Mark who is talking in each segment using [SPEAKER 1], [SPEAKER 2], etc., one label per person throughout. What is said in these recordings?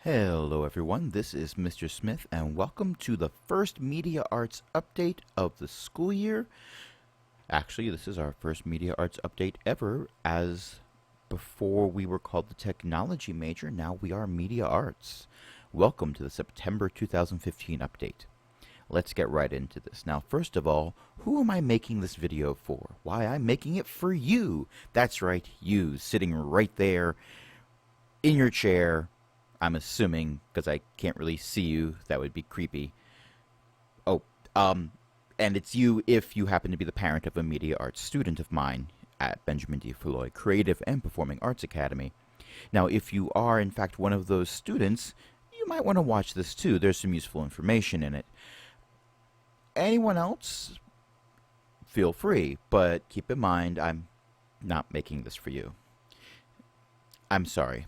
[SPEAKER 1] Hello everyone, this is Mr. Smith and welcome to the first Media Arts update of the school year. Actually, this is our first Media Arts update ever, as before we were called the Technology major, now we are Media Arts. Welcome to the September 2015 update. Let's get right into this. Now, first of all, who am I making this video for? Why, I'm making it for you. That's right, you, sitting right there in your chair. I'm assuming, because I can't really see you, that would be creepy. Oh, and it's you if you happen to be the parent of a media arts student of mine at Benjamin D. Foulois Creative and Performing Arts Academy. Now, if you are, in fact, one of those students, you might want to watch this too. There's some useful information in it. Anyone else, feel free, but keep in mind, I'm not making this for you. I'm sorry.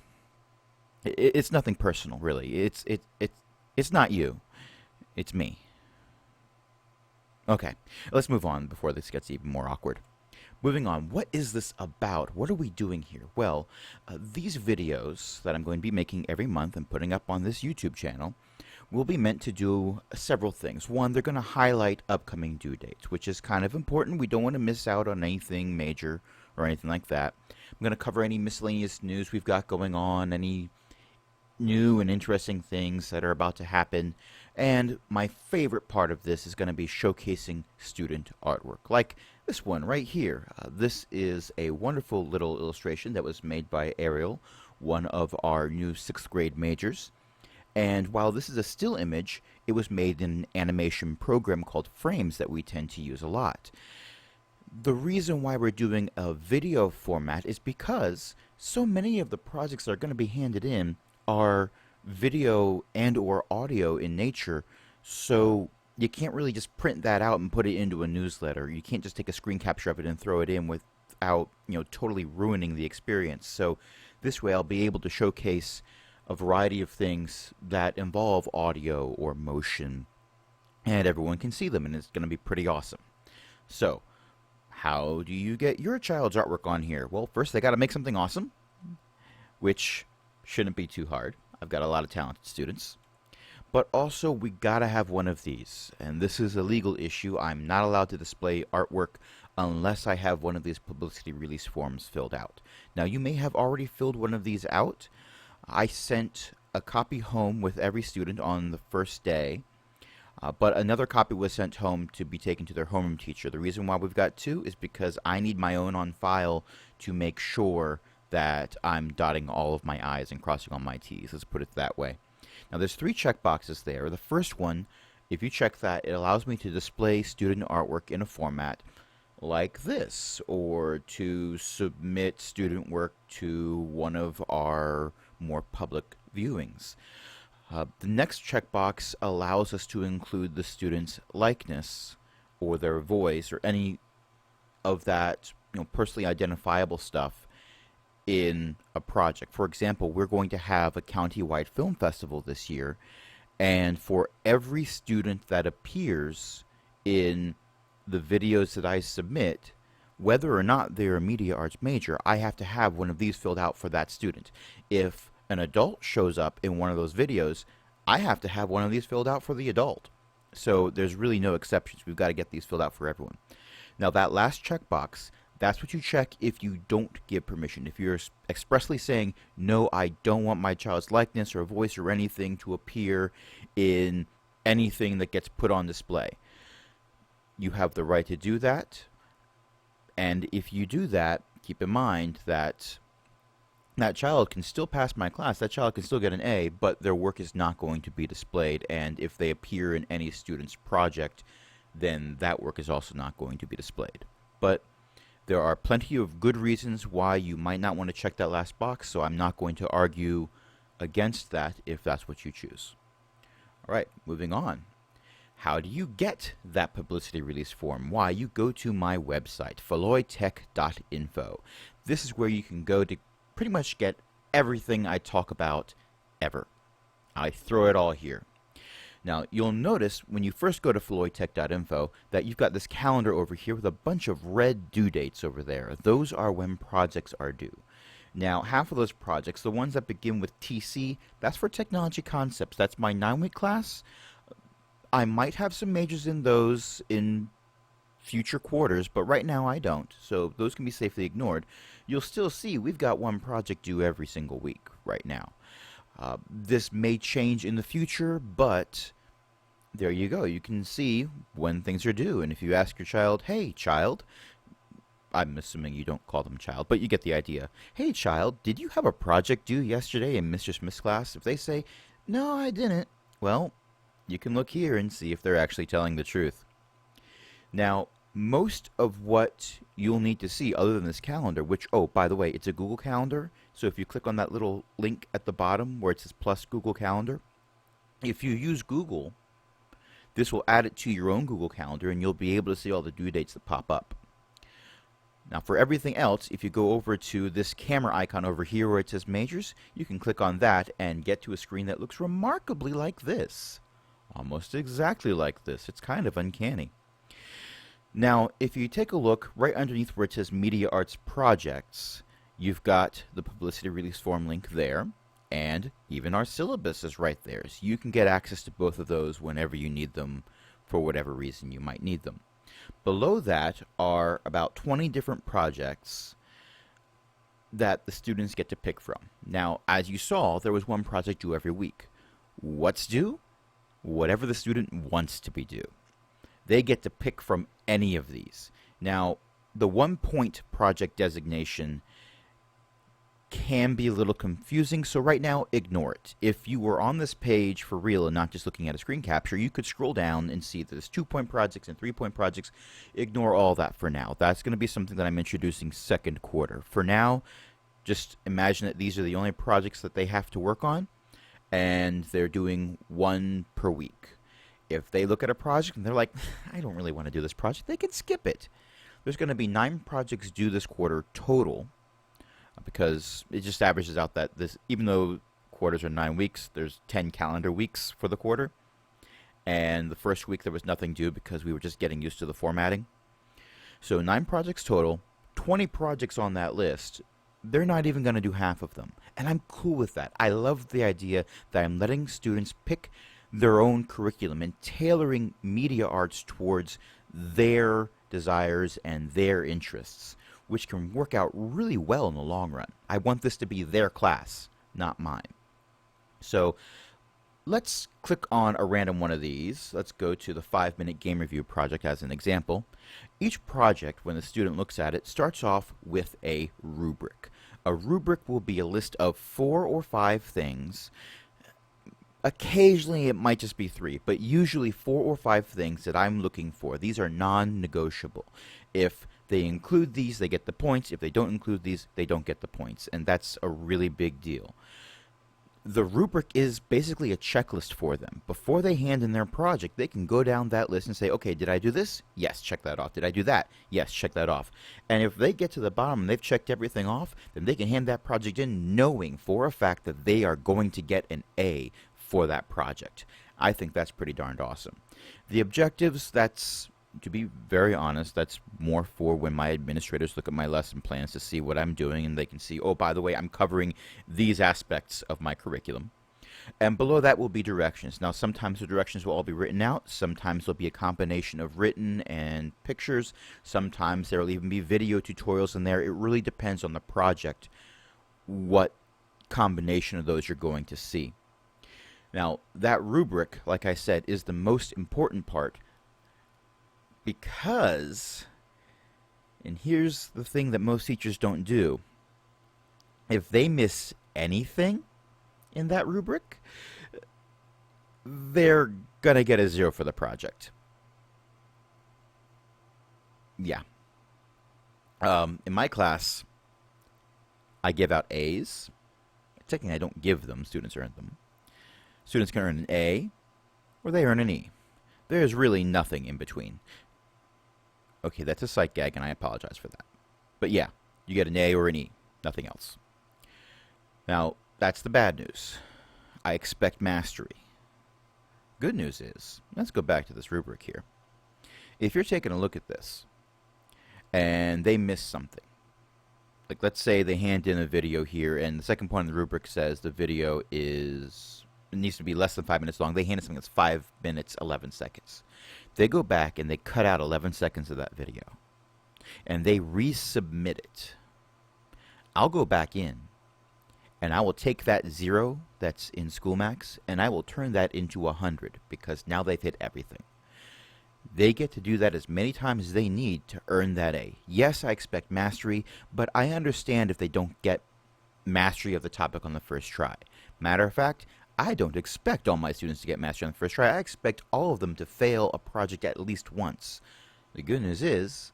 [SPEAKER 1] It's nothing personal, really. It's not you. It's me. Okay, let's move on before this gets even more awkward. Moving on, what is this about? What are we doing here? Well, these videos that I'm going to be making every month and putting up on this YouTube channel will be meant to do several things. One, they're going to highlight upcoming due dates, which is kind of important. We don't want to miss out on anything major or anything like that. I'm going to cover any miscellaneous news we've got going on, any new and interesting things that are about to happen, and my favorite part of this is going to be showcasing student artwork, like this one right here. This is a wonderful little illustration that was made by Ariel, one of our new 6th grade majors, and while this is a still image, it was made in an animation program called Frames that we tend to use a lot. The reason why we're doing a video format is because so many of the projects that are going to be handed in are video and or audio in nature, so you can't really just print that out and put it into a newsletter. You can't just take a screen capture of it and throw it in without, totally ruining the experience. So this way I'll be able to showcase a variety of things that involve audio or motion, and everyone can see them, and it's going to be pretty awesome. So, how do you get your child's artwork on here? Well, first they got to make something awesome, which shouldn't be too hard. I've got a lot of talented students. But also, we gotta have one of these. And this is a legal issue. I'm not allowed to display artwork unless I have one of these publicity release forms filled out. Now, you may have already filled one of these out. I sent a copy home with every student on the first day. But another copy was sent home to be taken to their homeroom teacher. The reason why we've got two is because I need my own on file to make sure that I'm dotting all of my I's and crossing all my T's. Let's put it that way. Now, there's 3 checkboxes there. The first one, if you check that, it allows me to display student artwork in a format like this, or to submit student work to one of our more public viewings. The next checkbox allows us to include the student's likeness or their voice or any of that personally identifiable stuff in a project. For example, we're going to have a county-wide film festival this year, and for every student that appears in the videos that I submit, whether or not they're a media arts major, I have to have one of these filled out for that student. If an adult shows up in one of those videos, I have to have one of these filled out for the adult. So there's really no exceptions. We've got to get these filled out for everyone. Now, that last checkbox, that's what you check if you don't give permission. If you're expressly saying, no, I don't want my child's likeness or voice or anything to appear in anything that gets put on display, you have the right to do that. And if you do that, keep in mind that that child can still pass my class, that child can still get an A, but their work is not going to be displayed. And if they appear in any student's project, then that work is also not going to be displayed. But there are plenty of good reasons why you might not want to check that last box, so I'm not going to argue against that if that's what you choose. All right, moving on. How do you get that publicity release form? Why, you go to my website, fouloistech.info. This is where you can go to pretty much get everything I talk about ever. I throw it all here. Now, you'll notice when you first go to fouloistech.info that you've got this calendar over here with a bunch of red due dates over there. Those are when projects are due. Now, half of those projects, the ones that begin with TC, that's for technology concepts. That's my 9-week class. I might have some majors in those in future quarters, but right now I don't, so those can be safely ignored. You'll still see we've got one project due every single week right now. This may change in the future, but there you go. You can see when things are due, and if you ask your child, hey child, I'm assuming you don't call them child, but you get the idea. Hey child, did you have a project due yesterday in Mr. Smith's class? If they say, no, I didn't, well, you can look here and see if they're actually telling the truth. Now, most of what you'll need to see other than this calendar, which, oh, by the way, it's a Google Calendar, so if you click on that little link at the bottom where it says plus Google Calendar, if you use Google, this will add it to your own Google Calendar and you'll be able to see all the due dates that pop up. Now for everything else, if you go over to this camera icon over here where it says majors, you can click on that and get to a screen that looks remarkably like this. Almost exactly like this. It's kind of uncanny. Now, if you take a look right underneath where it says Media Arts Projects, you've got the publicity release form link there, and even our syllabus is right there. So you can get access to both of those whenever you need them for whatever reason you might need them. Below that are about 20 different projects that the students get to pick from. Now, as you saw, there was one project due every week. What's due? Whatever the student wants to be due. They get to pick from any of these. Now, the 1-point project designation can be a little confusing, so right now, ignore it. If you were on this page for real and not just looking at a screen capture, you could scroll down and see that there's 2-point projects and 3-point projects. Ignore all that for now. That's going to be something that I'm introducing second quarter. For now, just imagine that these are the only projects that they have to work on, and they're doing one per week. If they look at a project and they're like, I don't really want to do this project, they can skip it. There's going to be 9 projects due this quarter total, because it just averages out that this, even though quarters are 9 weeks, there's 10 calendar weeks for the quarter. And the first week there was nothing due because we were just getting used to the formatting. So 9 projects total, 20 projects on that list. They're not even going to do half of them. And I'm cool with that. I love the idea that I'm letting students pick their own curriculum and tailoring media arts towards their desires and their interests, which can work out really well in the long run. I want this to be their class, not mine. So let's click on a random one of these. Let's go to the 5-minute game review project as an example. Each project, when the student looks at it, starts off with a rubric. A rubric will be a list of 4 or 5 things. Occasionally it might just be 3, but usually 4 or 5 things that I'm looking for. These are non-negotiable. If they include these, they get the points. If they don't include these, they don't get the points. And that's a really big deal. The rubric is basically a checklist for them. Before they hand in their project, they can go down that list and say, okay, did I do this? Yes, check that off. Did I do that? Yes, check that off. And if they get to the bottom and they've checked everything off, then they can hand that project in knowing for a fact that they are going to get an A for that project. I think that's pretty darned awesome. The objectives, that's, to be very honest, that's more for when my administrators look at my lesson plans to see what I'm doing and they can see, oh, by the way, I'm covering these aspects of my curriculum. And below that will be directions. Now, sometimes the directions will all be written out. Sometimes there'll be a combination of written and pictures. Sometimes there will even be video tutorials in there. It really depends on the project what combination of those you're going to see. Now, that rubric, like I said, is the most important part because, and here's the thing that most teachers don't do, if they miss anything in that rubric, they're going to get a 0 for the project. Yeah. In my class, I give out A's. Technically, I don't give them. Students earn them. Students can earn an A, or they earn an E. There's really nothing in between. Okay, that's a sight gag, and I apologize for that. But yeah, you get an A or an E, nothing else. Now, that's the bad news. I expect mastery. Good news is, let's go back to this rubric here. If you're taking a look at this, and they miss something, Like, let's say they hand in a video here, and the second point of the rubric says the video it needs to be less than 5 minutes long. They hand in something that's 5 minutes, 11 seconds. They go back and they cut out 11 seconds of that video, and they resubmit it. I'll go back in, and I will take that 0 that's in SchoolMax, and I will turn that into 100, because now they've hit everything. They get to do that as many times as they need to earn that A. Yes, I expect mastery, but I understand if they don't get mastery of the topic on the first try. Matter of fact, I don't expect all my students to get mastery on the first try. I expect all of them to fail a project at least once. The good news is,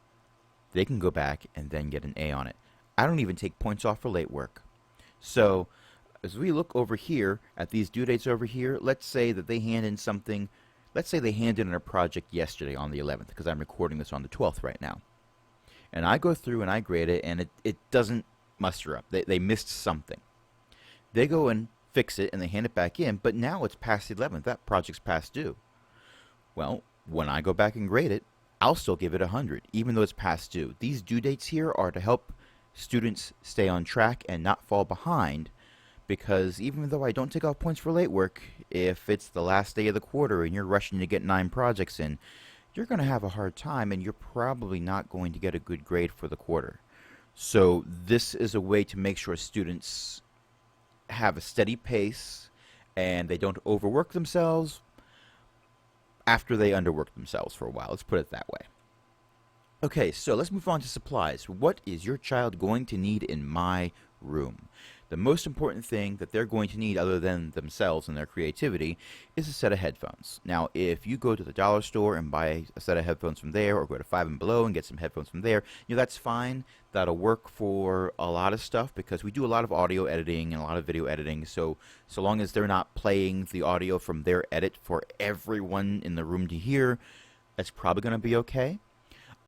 [SPEAKER 1] they can go back and then get an A on it. I don't even take points off for late work. So, as we look over here at these due dates over here, let's say that they hand in something. Let's say they handed in a project yesterday on the 11th, because I'm recording this on the 12th right now. And I go through and I grade it, and it doesn't muster up. They missed something. They go and fix it, and they hand it back in, but now it's past the 11th. That project's past due. Well, when I go back and grade it, I'll still give it 100, even though it's past due. These due dates here are to help students stay on track and not fall behind, because even though I don't take off points for late work, if it's the last day of the quarter and you're rushing to get 9 projects in, you're going to have a hard time, and you're probably not going to get a good grade for the quarter. So this is a way to make sure students have a steady pace and they don't overwork themselves after they underwork themselves for a while. Let's put it that way. Okay, so let's move on to supplies. What is your child going to need in my room? The most important thing that they're going to need, other than themselves and their creativity, is a set of headphones. Now, if you go to the dollar store and buy a set of headphones from there, or go to Five and Below and get some headphones from there, that's fine. That'll work for a lot of stuff, because we do a lot of audio editing and a lot of video editing. So long as they're not playing the audio from their edit for everyone in the room to hear, that's probably going to be okay.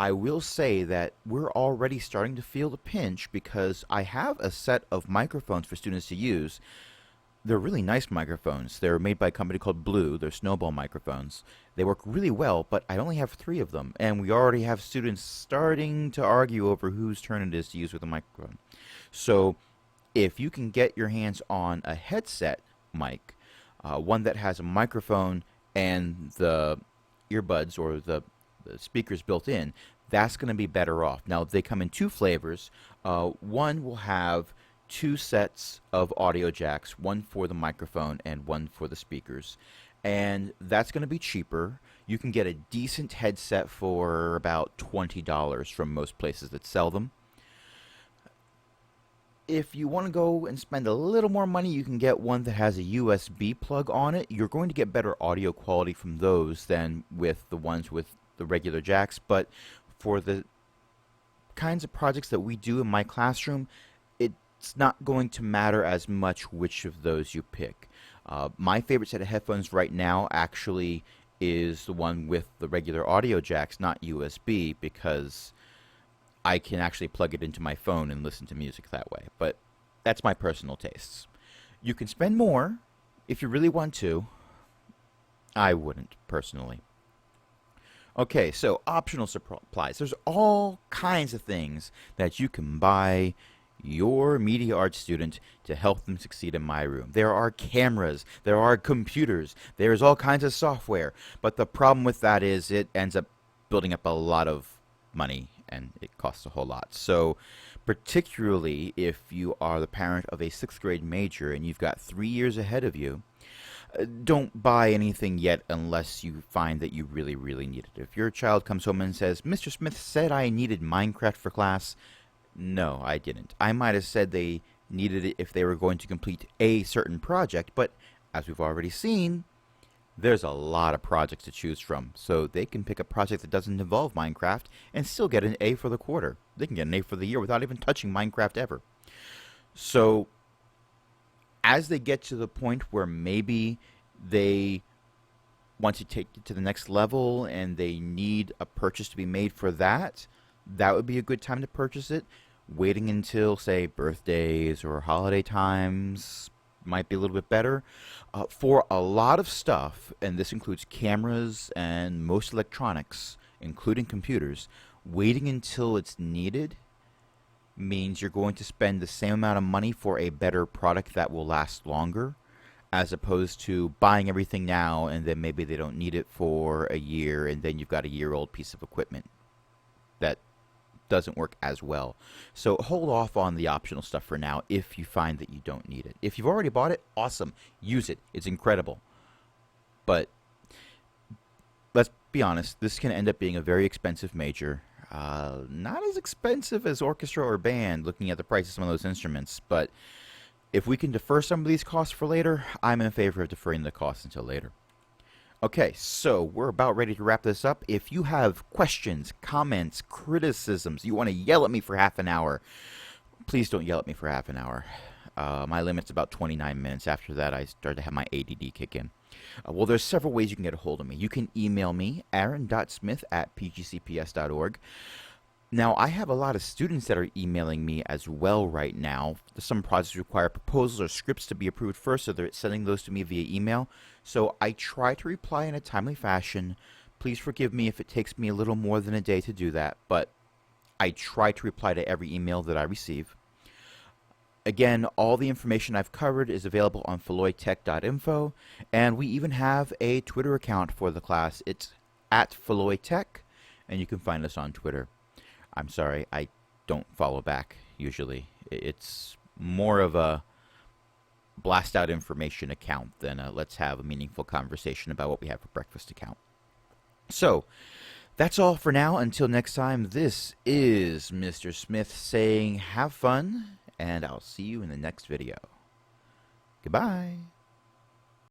[SPEAKER 1] I will say that we're already starting to feel the pinch, because I have a set of microphones for students to use. They're really nice microphones. They're made by a company called Blue. They're snowball microphones. They work really well, but I only have 3 of them, and we already have students starting to argue over whose turn it is to use with a microphone. So if you can get your hands on a headset mic, one that has a microphone and the earbuds or the speakers built in, that's going to be better off. Now, they come in 2 flavors. One will have 2 sets of audio jacks, one for the microphone and one for the speakers, and that's going to be cheaper. You can get a decent headset for about $20 from most places that sell them. If you want to go and spend a little more money, you can get one that has a USB plug on it. You're going to get better audio quality from those than with the ones with the regular jacks, but for the kinds of projects that we do in my classroom, it's not going to matter as much which of those you pick. My favorite set of headphones right now actually is the one with the regular audio jacks, not USB, because I can actually plug it into my phone and listen to music that way. But that's my personal tastes. You can spend more if you really want to. I wouldn't, personally. Okay, so optional supplies. There's all kinds of things that you can buy your media arts student to help them succeed in my room. There are cameras, there are computers, there's all kinds of software, but the problem with that is it ends up building up a lot of money, and it costs a whole lot. So particularly if you are the parent of a 6th grade major and you've got 3 years ahead of you, don't buy anything yet unless you find that you really, really need it. If your child comes home and says, Mr. Smith said I needed Minecraft for class, no, I didn't. I might have said they needed it if they were going to complete a certain project, but as we've already seen, there's a lot of projects to choose from. So they can pick a project that doesn't involve Minecraft and still get an A for the quarter. They can get an A for the year without even touching Minecraft ever. So as they get to the point where maybe they want to take it to the next level and they need a purchase to be made for that, that would be a good time to purchase it. Waiting until, say, birthdays or holiday times might be a little bit better. For a lot of stuff, and this includes cameras and most electronics, including computers, waiting until it's needed means you're going to spend the same amount of money for a better product that will last longer, as opposed to buying everything now and then maybe they don't need it for a year and then you've got a year-old piece of equipment that doesn't work as well. So hold off on the optional stuff for now if you find that you don't need it. If you've already bought it, awesome. Use it. It's incredible. But let's be honest, this can end up being a very expensive major. Not as expensive as orchestra or band, looking at the price of some of those instruments, but if we can defer some of these costs for later, I'm in favor of deferring the costs until later. Okay, so we're about ready to wrap this up. If you have questions, comments, criticisms, you want to yell at me for half an hour, please don't yell at me for half an hour. My limit's about 29 minutes. After that, I start to have my ADD kick in. Well, there's several ways you can get a hold of me. You can email me, aaron.smith@pgcps.org. Now, I have a lot of students that are emailing me as well right now. Some projects require proposals or scripts to be approved first, so they're sending those to me via email. So I try to reply in a timely fashion. Please forgive me if it takes me a little more than a day to do that, but I try to reply to every email that I receive. Again, all the information I've covered is available on fouloistech.info, and we even have a Twitter account for the class. It's at @fouloistech, and you can find us on Twitter. I'm sorry, I don't follow back usually. It's more of a blast out information account than a let's have a meaningful conversation about what we have for breakfast account. So, that's all for now. Until next time, this is Mr. Smith saying have fun, and I'll see you in the next video. Goodbye.